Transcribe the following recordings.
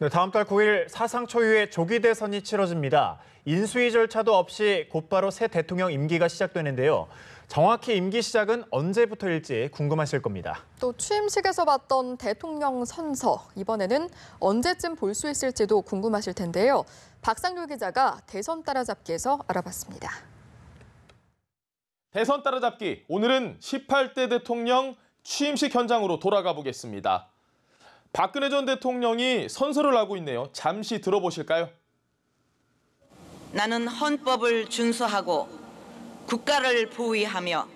네, 다음 달 9일 사상 초유의 조기 대선이 치러집니다. 인수위 절차도 없이 곧바로 새 대통령 임기가 시작되는데요. 정확히 임기 시작은 언제부터일지 궁금하실 겁니다. 또 취임식에서 봤던 대통령 선서, 이번에는 언제쯤 볼 수 있을지도 궁금하실 텐데요. 박상률 기자가 대선 따라잡기에서 알아봤습니다. 대선 따라잡기, 오늘은 18대 대통령 취임식 현장으로 돌아가 보겠습니다. 박근혜 전 대통령이 선서를 하고 있네요. 잠시 들어보실까요? 나는 헌법을 준수하고 국가를 보위하며.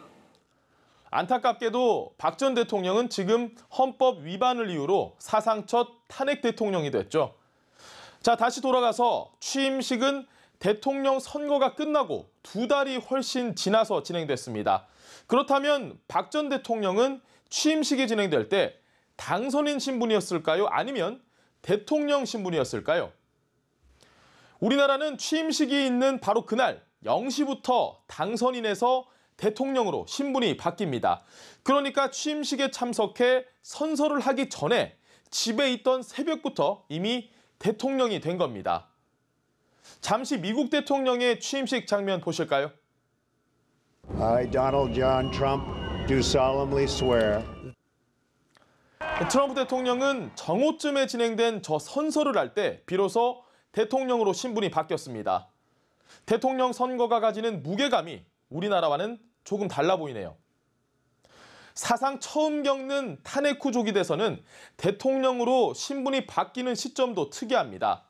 안타깝게도 박 전 대통령은 지금 헌법 위반을 이유로 사상 첫 탄핵 대통령이 됐죠. 자, 다시 돌아가서 취임식은 대통령 선거가 끝나고 2달이 훨씬 지나서 진행됐습니다. 그렇다면 박 전 대통령은 취임식이 진행될 때 당선인 신분이었을까요? 아니면 대통령 신분이었을까요? 우리나라는 취임식이 있는 바로 그날 0시부터 당선인에서 대통령으로 신분이 바뀝니다. 그러니까 취임식에 참석해 선서를 하기 전에 집에 있던 새벽부터 이미 대통령이 된 겁니다. 잠시 미국 대통령의 취임식 장면 보실까요? I, Donald John Trump, do solemnly swear. 트럼프 대통령은 정오쯤에 진행된 저 선서를 할 때 비로소 대통령으로 신분이 바뀌었습니다. 대통령 선거가 가지는 무게감이 우리나라와는 조금 달라 보이네요. 사상 처음 겪는 탄핵 후 조기 대선은 대통령으로 신분이 바뀌는 시점도 특이합니다.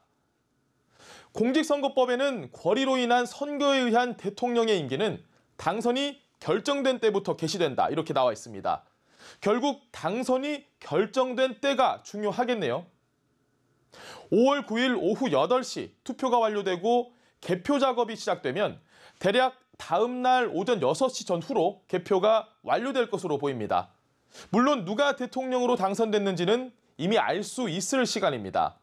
공직선거법에는 권리로 인한 선거에 의한 대통령의 임기는 당선이 결정된 때부터 개시된다, 이렇게 나와 있습니다. 결국 당선이 결정된 때가 중요하겠네요. 5월 9일 오후 8시 투표가 완료되고 개표 작업이 시작되면 대략 다음 날 오전 6시 전후로 개표가 완료될 것으로 보입니다. 물론 누가 대통령으로 당선됐는지는 이미 알 수 있을 시간입니다.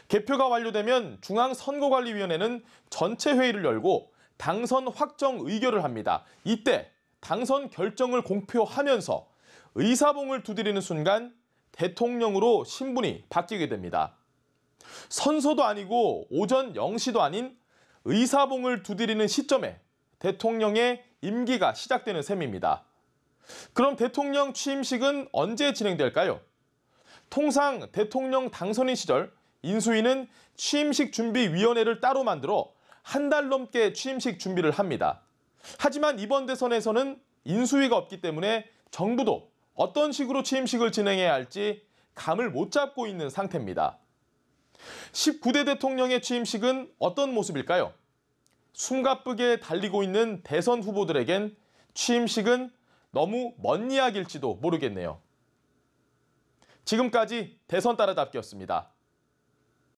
개표가 완료되면 중앙선거관리위원회는 전체 회의를 열고 당선 확정 의결을 합니다. 이때 당선 결정을 공표하면서 의사봉을 두드리는 순간 대통령으로 신분이 바뀌게 됩니다. 선서도 아니고 오전 0시도 아닌 의사봉을 두드리는 시점에 대통령의 임기가 시작되는 셈입니다. 그럼 대통령 취임식은 언제 진행될까요? 통상 대통령 당선인 시절 인수위는 취임식 준비위원회를 따로 만들어 한 달 넘게 취임식 준비를 합니다. 하지만 이번 대선에서는 인수위가 없기 때문에 정부도 어떤 식으로 취임식을 진행해야 할지 감을 못 잡고 있는 상태입니다. 19대 대통령의 취임식은 어떤 모습일까요? 숨가쁘게 달리고 있는 대선 후보들에겐 취임식은 너무 먼 이야기일지도 모르겠네요. 지금까지 대선 따라잡기였습니다.